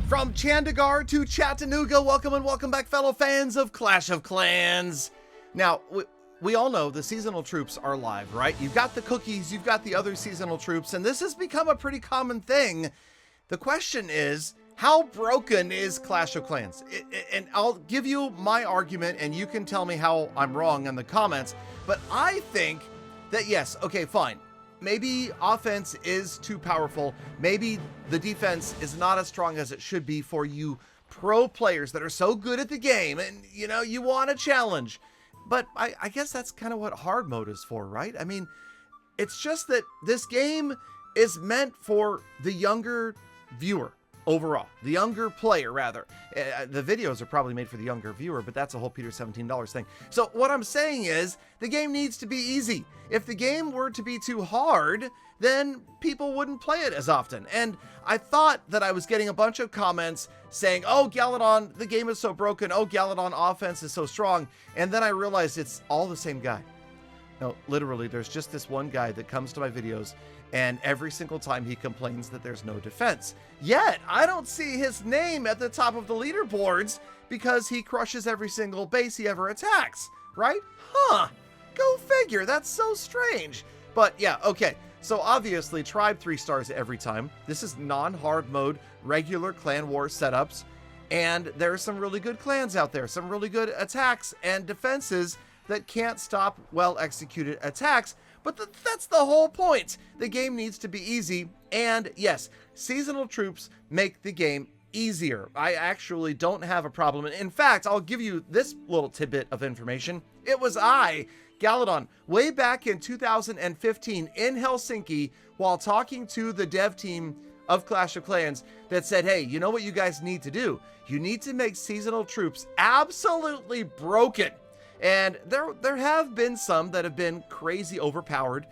From Chandigarh to Chattanooga, welcome and welcome back, fellow fans of Clash of Clans. Now, we all know the seasonal troops are live, right? You've got the cookies, you've got the other seasonal troops, and this has become a pretty common thing. The question is, how broken is Clash of Clans? And I'll give you my argument, and you can tell me how I'm wrong in the comments, but I think that yes, okay, fine. Maybe offense is too powerful. Maybe the defense is not as strong as it should be for you pro players that are so good at the game and, you know, you want a challenge. But I guess that's kind of what hard mode is for, right? I mean, it's just that this game is meant for the younger viewer overall, the younger player rather. The videos are probably made for the younger viewer, but that's a whole Peter $17 thing. So what I'm saying is the game needs to be easy. If the game were to be too hard, then people wouldn't play it as often. And I thought that I was getting a bunch of comments saying, oh, Galadon, the game is so broken. Oh, Galadon offense is so strong. And then I realized it's all the same guy. No, literally, there's just this one guy that comes to my videos, and every single time he complains that there's no defense. Yet, I don't see his name at the top of the leaderboards because he crushes every single base he ever attacks, right? Huh, go figure, that's so strange. But yeah, okay, so obviously Tribe 3 stars every time. This is non-hard mode, regular clan war setups, and there are some really good clans out there, some really good attacks and defenses that can't stop well-executed attacks, but that's the whole point. The game needs to be easy, and yes, seasonal troops make the game easier. I actually don't have a problem. In fact, I'll give you this little tidbit of information. It was Galadon, way back in 2015 in Helsinki, while talking to the dev team of Clash of Clans, that said, hey, you know what you guys need to do? You need to make seasonal troops absolutely broken. And there have been some that have been crazy overpowered.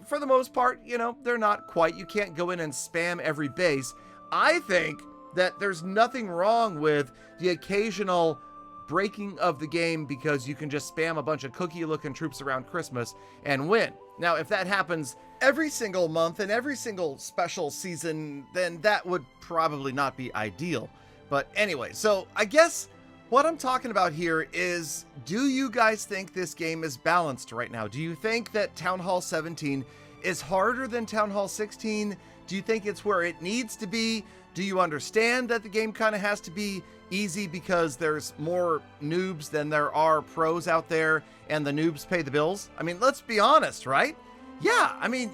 For the most part, you know, they're not quite. You can't go in and spam every base. I think that there's nothing wrong with the occasional breaking of the game because you can just spam a bunch of cookie-looking troops around Christmas and win. Now, if that happens every single month and every single special season, then that would probably not be ideal. But anyway, so I guess what I'm talking about here is, do you guys think this game is balanced right now? Do you think that Town Hall 17 is harder than Town Hall 16? Do you think it's where it needs to be? Do you understand that the game kind of has to be easy because there's more noobs than there are pros out there and the noobs pay the bills? I mean, let's be honest, right? Yeah, I mean,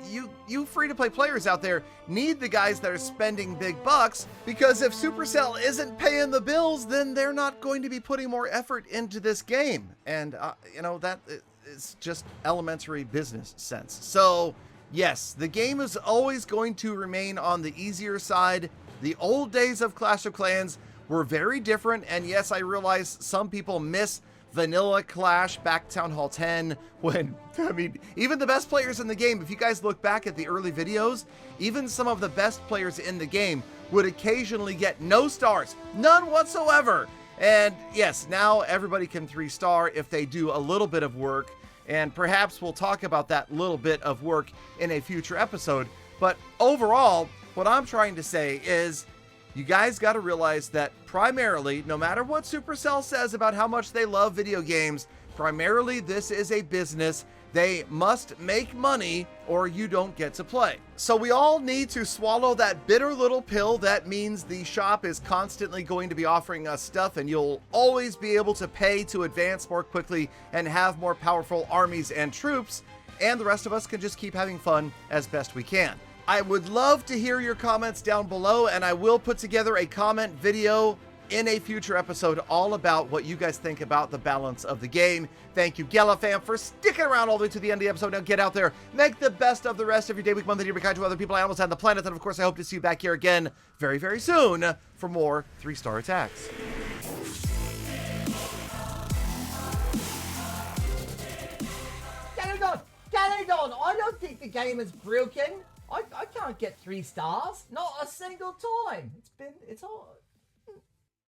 you free-to-play players out there need the guys that are spending big bucks, because if Supercell isn't paying the bills, then they're not going to be putting more effort into this game. And, you know, that is just elementary business sense. So, yes, the game is always going to remain on the easier side. The old days of Clash of Clans were very different, and yes, I realize some people miss vanilla Clash back Town Hall 10 when, I mean, even the best players in the game, if you guys look back at the early videos, even some of the best players in the game would occasionally get no stars, none whatsoever. And yes, now everybody can 3-star if they do a little bit of work, and perhaps we'll talk about that little bit of work in a future episode. But overall, what I'm trying to say is, you guys got to realize that primarily, no matter what Supercell says about how much they love video games, primarily this is a business. They must make money or you don't get to play. So we all need to swallow that bitter little pill that means the shop is constantly going to be offering us stuff and you'll always be able to pay to advance more quickly and have more powerful armies and troops, and the rest of us can just keep having fun as best we can. I would love to hear your comments down below, and I will put together a comment video in a future episode all about what you guys think about the balance of the game. Thank you, Galadon, for sticking around all the way to the end of the episode. Now get out there, make the best of the rest of your day, week, month, and year, be kind to other people, animals, and the planet. And of course, I hope to see you back here again very, very soon for more 3-star attacks. Galadon, I don't think the game is broken. I can't get 3 stars. Not a single time. It's all